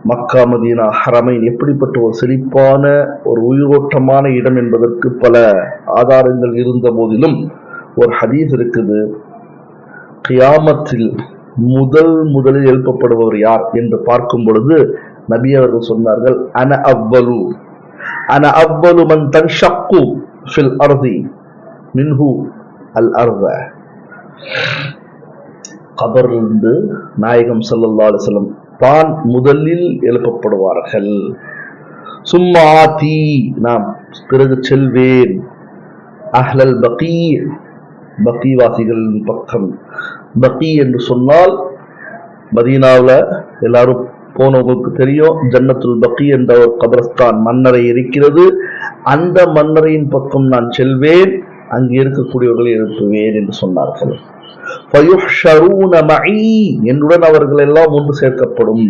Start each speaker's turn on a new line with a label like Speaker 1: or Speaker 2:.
Speaker 1: மக்கா Medina Haramain எப்படிப்பட்ட ஒரு செழிப்பான ஒரு உயிரோட்டமான இடம் என்பதற்கு பல ஆதாரங்கள் இருந்த போதிலும் ஒரு ஹதீஸ் இருக்குது. கியாமத்தில் முதலில் எழுப்பப்படுபவர் யார் என்று பார்க்கும் பொழுது நபி அவர்கள் சொன்னார்கள், அன அவ்வலு மன் தன்ஷக்கு ஃபில் அர்தி மின்ஹு அல் அர்த. கபரிலிருந்து நாயகம் ஸல்லல்லாஹு அலைஹி வஸல்லம் தான் முதலில் எழுப்பப்படுவார்கள். சும்மா ஆதி, நாம் பிறகு செல்வேன், அஹ்லல் பகீ, பகீ வாசிகளின் பக்கம். பகீ என்று சொன்னால் மதீனாவில் எல்லாரும் போனவங்களுக்கு தெரியும், ஜன்னத்துல் பகீ என்ற ஒரு கபரஸ்தான் மன்னரை இருக்கிறது. அந்த மன்னரையின் பக்கம் நான் செல்வேன், அங்கே இருக்கக்கூடியவர்களை எழுப்புவேன் என்று சொன்னார்கள். என்னுடன் அவர்கள் எல்லாம் ஒன்று சேர்க்கப்படும்.